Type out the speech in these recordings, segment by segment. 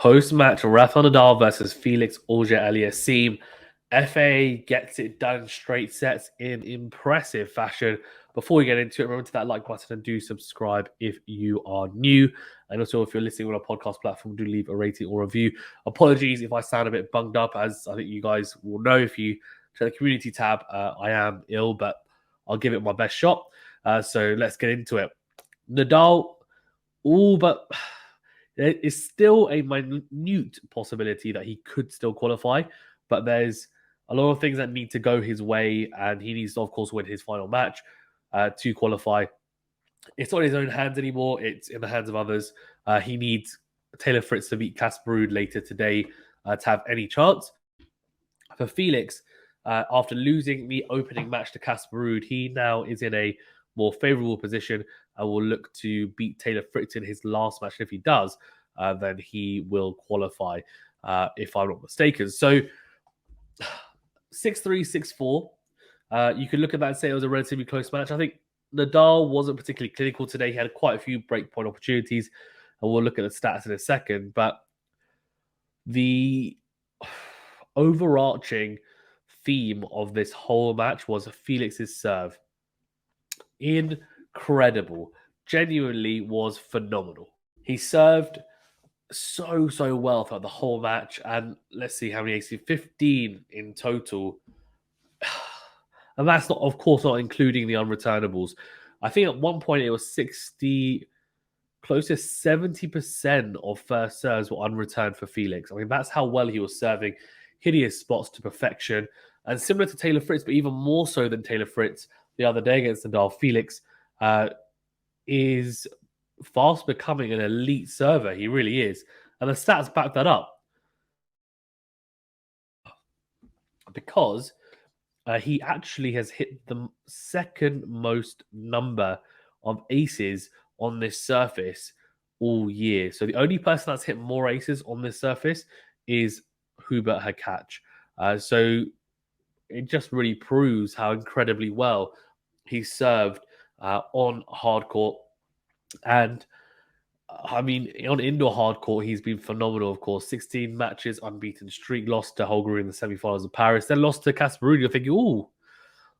Post-match, Rafa Nadal versus Felix Auger Aliassime. FA gets it done straight sets in impressive fashion. Before we get into it, remember to that like button and do subscribe if you are new. And also, if you're listening on a podcast platform, do leave a rating or review. Apologies if I sound a bit bunged up, as I think you guys will know if you check the community tab. I am ill, but I'll give it my best shot. So let's get into it. Nadal, all but there is still a minute possibility that he could still qualify, but there's a lot of things that need to go his way, and he needs to, of course, win his final match to qualify. It's not in his own hands anymore. It's in the hands of others. He needs Taylor Fritz to beat Casper Ruud later today to have any chance. For Felix, after losing the opening match to Casper Ruud, he now is in a more favourable position and will look to beat Taylor Fritz in his last match. And if he does, then he will qualify, if I'm not mistaken. So 6-3, 6-4. You can look at that and say it was a relatively close match. I think Nadal wasn't particularly clinical today. He had quite a few breakpoint opportunities, and we'll look at the stats in a second. But the overarching theme of this whole match was Felix's serve. Incredible. Genuinely was phenomenal. He served so well throughout the whole match, and let's see how many aces, 15 in total. And that's not, of course, not including the unreturnables. I think at one point it was 60, close to 70% of first serves were unreturned for Felix. I mean, that's how well he was serving. Hideous spots to perfection. And similar to Taylor Fritz, but even more so than Taylor Fritz the other day against Nadal, Felix is fast becoming an elite server. He really is. And the stats back that up. Because he actually has hit the second most number of aces on this surface all year. So the only person that's hit more aces on this surface is Hubert Hurkacz. So it just really proves how incredibly well he served on hard court. And I mean, on indoor hard court, he's been phenomenal, of course. 16 matches, unbeaten streak, lost to Holger in the semi-finals of Paris, then lost to Casper Ruud. You're thinking, ooh, a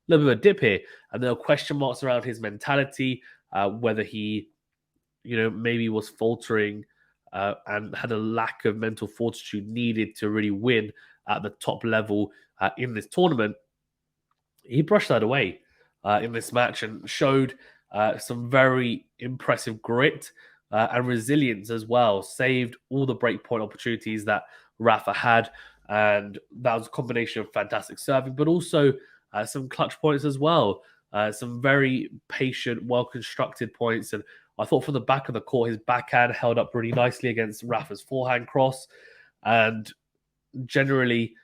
little bit of a dip here. And there are question marks around his mentality, whether he, maybe was faltering and had a lack of mental fortitude needed to really win at the top level in this tournament. He brushed that away in this match and showed some very impressive grit and resilience as well. Saved all the breakpoint opportunities that Rafa had, and that was a combination of fantastic serving, but also some clutch points as well. Some very patient, well-constructed points. And I thought from the back of the court, his backhand held up really nicely against Rafa's forehand cross. And generally,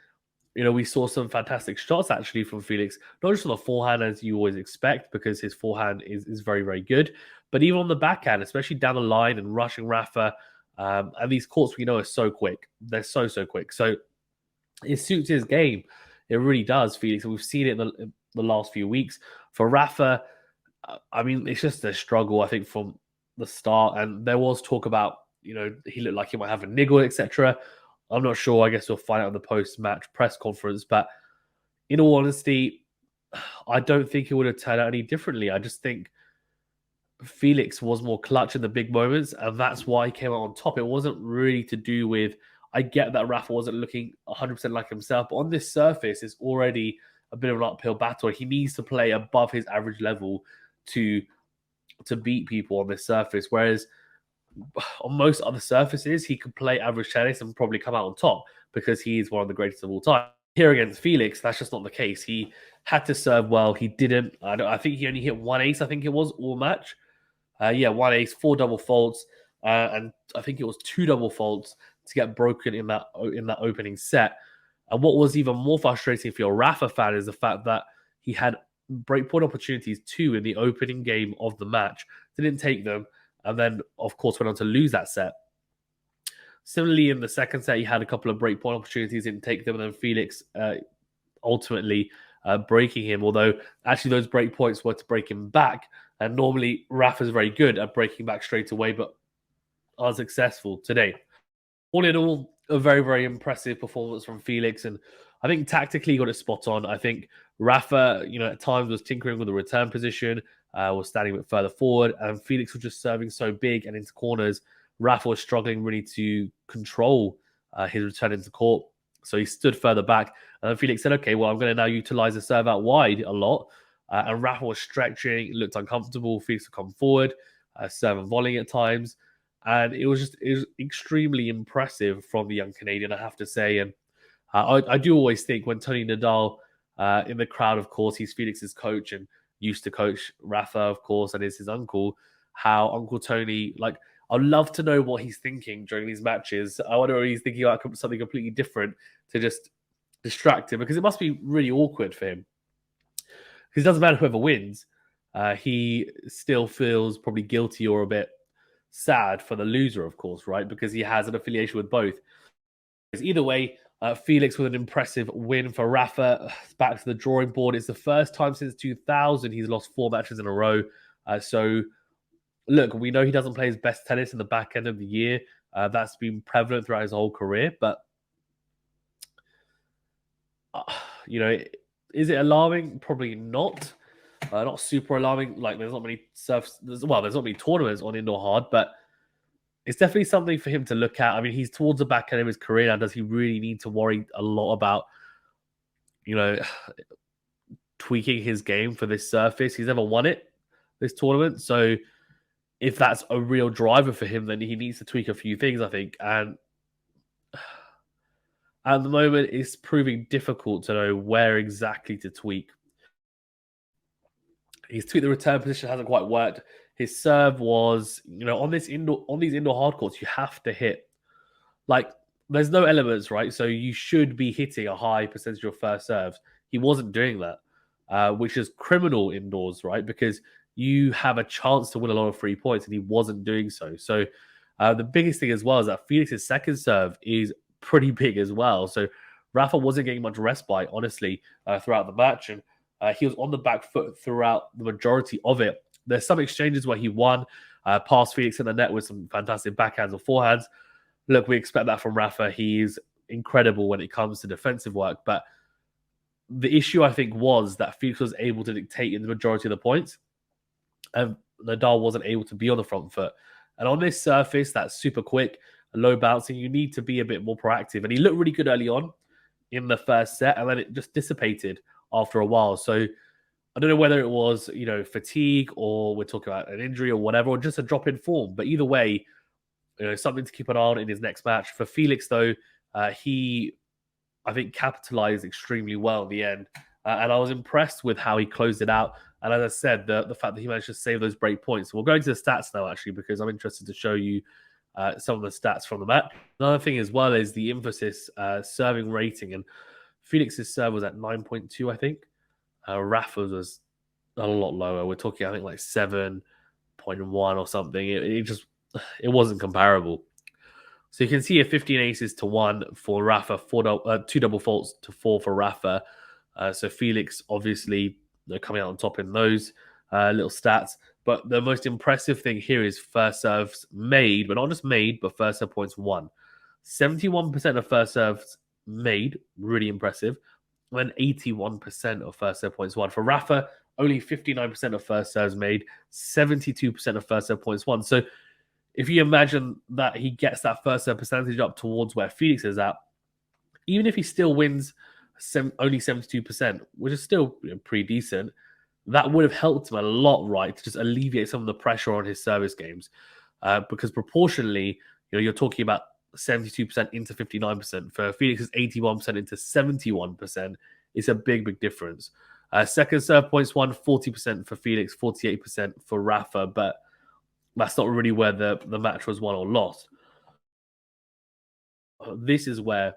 we saw some fantastic shots actually from Felix, not just on the forehand as you always expect, because his forehand is very, very good, but even on the backhand, especially down the line and rushing Rafa. And these courts we know are so quick. They're so quick. So it suits his game. It really does, Felix. And we've seen it in the last few weeks. For Rafa, I mean, it's just a struggle, I think, from the start. And there was talk about, he looked like he might have a niggle, etc. I'm not sure. I guess we'll find out in the post-match press conference. But in all honesty, I don't think it would have turned out any differently. I just think Felix was more clutch in the big moments, and that's why he came out on top. It wasn't really to do with, I get that Rafa wasn't looking 100% like himself, but on this surface, it's already a bit of an uphill battle. He needs to play above his average level to beat people on this surface, whereas on most other surfaces, he could play average tennis and probably come out on top because he is one of the greatest of all time. Here against Felix, that's just not the case. He had to serve well. He didn't. I think he only hit one ace, I think it was, all match. One ace, 4 double faults, and I think it was 2 double faults to get broken in that opening set. And what was even more frustrating for your Rafa fan is the fact that he had breakpoint opportunities too in the opening game of the match. Didn't take them. And then, of course, went on to lose that set. Similarly, in the second set, he had a couple of breakpoint opportunities, didn't take them, and then Felix ultimately breaking him. Although, actually, those breakpoints were to break him back. And normally, Rafa's very good at breaking back straight away, but unsuccessful today. All in all, a very, very impressive performance from Felix. And I think tactically he got it spot on. I think Rafa, at times was tinkering with the return position, was standing a bit further forward, and Felix was just serving so big and into corners. Rafa was struggling really to control his return into court. So he stood further back. And then Felix said, okay, well, I'm going to now utilize the serve out wide a lot. And Rafa was stretching, looked uncomfortable. Felix would come forward, serve and volleying at times. And it was extremely impressive from the young Canadian, I have to say. And I do always think when Tony Nadal in the crowd, of course, he's Felix's coach and used to coach Rafa, of course, and is his uncle. How Uncle Tony, like, I'd love to know what he's thinking during these matches. I wonder if he's thinking about something completely different to just distract him, because it must be really awkward for him. Because it doesn't matter whoever wins, he still feels probably guilty or a bit sad for the loser, of course, right? Because he has an affiliation with both. Either way, Felix with an impressive win for Rafa. Back to the drawing board. It's the first time since 2000 he's lost 4 matches in a row. So, look, we know he doesn't play his best tennis in the back end of the year. That's been prevalent throughout his whole career. But, is it alarming? Probably not. Not super alarming. Like, there's not many there's not many tournaments on indoor hard, but it's definitely something for him to look at. I mean, he's towards the back end of his career now. Does he really need to worry a lot about, tweaking his game for this surface? He's never won it, this tournament. So if that's a real driver for him, then he needs to tweak a few things, I think. And at the moment, it's proving difficult to know where exactly to tweak. His tweak the return position hasn't quite worked. His serve was, on these indoor hard courts, you have to hit. Like, there's no elements, right? So you should be hitting a high percentage of first serves. He wasn't doing that, which is criminal indoors, right? Because you have a chance to win a lot of free points, and he wasn't doing so. So the biggest thing as well is that Felix's second serve is pretty big as well. So Rafa wasn't getting much respite, honestly, throughout the match. And he was on the back foot throughout the majority of it. There's some exchanges where he won, past Felix in the net with some fantastic backhands or forehands. Look, we expect that from Rafa. He's incredible when it comes to defensive work. But the issue, I think, was that Felix was able to dictate in the majority of the points, and Nadal wasn't able to be on the front foot. And on this surface, that's super quick, low bouncing, you need to be a bit more proactive. And he looked really good early on in the first set, and then it just dissipated after a while. So I don't know whether it was, fatigue, or we're talking about an injury or whatever, or just a drop in form. But either way, something to keep an eye on in his next match. For Felix, though, he, I think, capitalized extremely well in the end. And I was impressed with how he closed it out. And as I said, the fact that he managed to save those break points. We'll go into the stats now, actually, because I'm interested to show you some of the stats from the match. Another thing as well is the emphasis serving rating. And Felix's serve was at 9.2, I think. Rafa's was a lot lower. We're talking, I think, like 7.1 or something. It wasn't comparable. So you can see a 15 aces to 1 for Rafa, 2 double faults to 4 for Rafa. So Felix, obviously, coming out on top in those little stats. But the most impressive thing here is first serves made, but not just made, but first serve points won. 71% of first serves made, really impressive. And 81% of first serve points won. For Rafa, only 59% of first serves made, 72% of first serve points won. So if you imagine that he gets that first serve percentage up towards where Felix is at, even if he still wins only 72%, which is still pretty decent, that would have helped him a lot, right, to just alleviate some of the pressure on his service games. Because proportionally, you're talking about 72% into 59%. For Felix, it's 81% into 71%. It's a big, big difference. Second serve points won, 40% for Felix, 48% for Rafa, but that's not really where the match was won or lost. This is where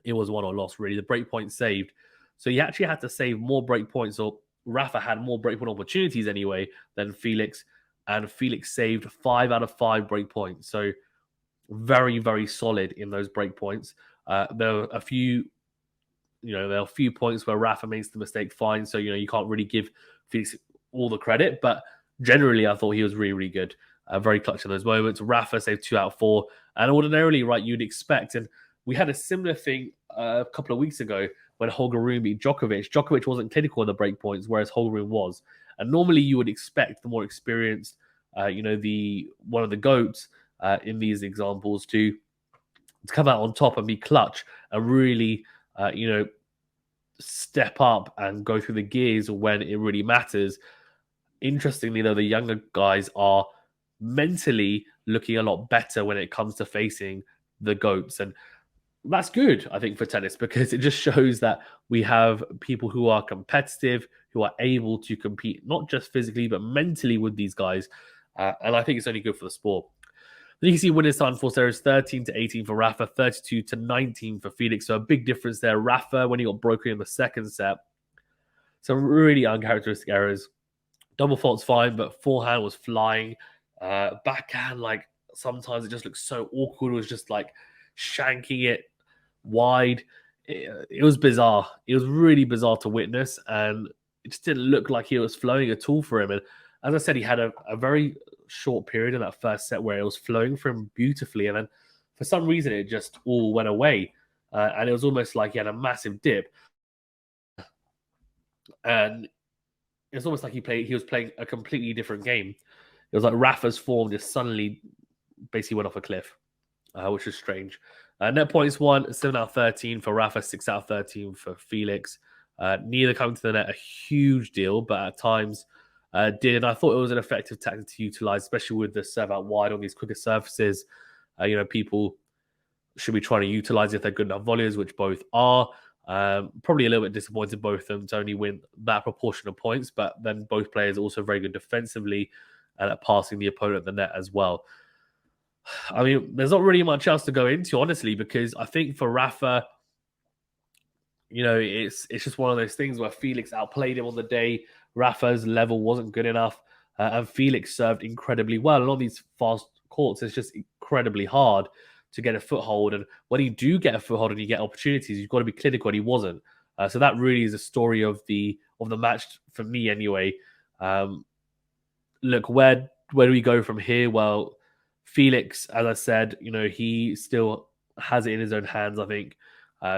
it was won or lost, really. The break point saved. So he actually had to save more break points, or Rafa had more break point opportunities anyway than Felix, and Felix saved 5 out of 5 break points. So very, very solid in those break points. There are a few, there are a few points where Rafa makes the mistake, fine. So, you can't really give Felix all the credit, but generally I thought he was really, really good. very clutch in those moments. Rafa saved 2 out of 4. And ordinarily, right, you'd expect, and we had a similar thing a couple of weeks ago when Holger Rune beat Djokovic. Djokovic wasn't clinical in the break points, whereas Holger Rune was. And normally you would expect the more experienced, the one of the GOATs in these examples to come out on top and be clutch and really, step up and go through the gears when it really matters. Interestingly, though, the younger guys are mentally looking a lot better when it comes to facing the GOATs. And that's good, I think, for tennis, because it just shows that we have people who are competitive, who are able to compete, not just physically, but mentally with these guys. And I think it's only good for the sport. Then you can see winners time for series 13-18 for Rafa, 32-19 for Felix. So a big difference there. Rafa, when he got broken in the second set, some really uncharacteristic errors. Double fault's fine, but forehand was flying. Backhand, like, sometimes it just looks so awkward. It was just like shanking it wide. It was bizarre. It was really bizarre to witness, and it just didn't look like he was flowing at all for him. And as I said, he had a very short period in that first set where it was flowing for him beautifully, and then for some reason it just all went away, and it was almost like he had a massive dip, and it's almost like he was playing a completely different game. It was like Rafa's form just suddenly basically went off a cliff, which is strange. Net points won 7 out of 13 for Rafa, 6 out of 13 for Felix. Neither coming to the net a huge deal, but at times did. And I thought it was an effective tactic to utilize, especially with the serve out wide on these quicker surfaces. People should be trying to utilize if they're good enough volleys, which both are. Probably a little bit disappointed both of them to only win that proportion of points, but then both players are also very good defensively and at passing the opponent the net as well. I mean, there's not really much else to go into, honestly, because I think for Rafa, it's just one of those things where Felix outplayed him on the day. Rafa's level wasn't good enough, and Felix served incredibly well. And on these fast courts, it's just incredibly hard to get a foothold. And when you do get a foothold and you get opportunities, you've got to be clinical, and he wasn't. So that really is a story of the match for me, anyway. Look, where do we go from here? Well, Felix, as I said, he still has it in his own hands, I think.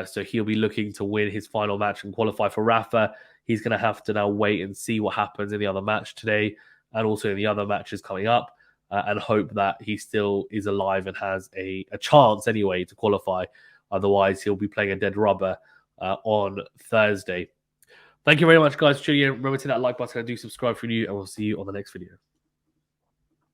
So he'll be looking to win his final match and qualify. For Rafa, he's going to have to now wait and see what happens in the other match today and also in the other matches coming up, and hope that he still is alive and has a chance anyway to qualify. Otherwise, he'll be playing a dead rubber on Thursday. Thank you very much, guys, for tuning in. Remember to hit that like button and do subscribe for you, and we'll see you on the next video.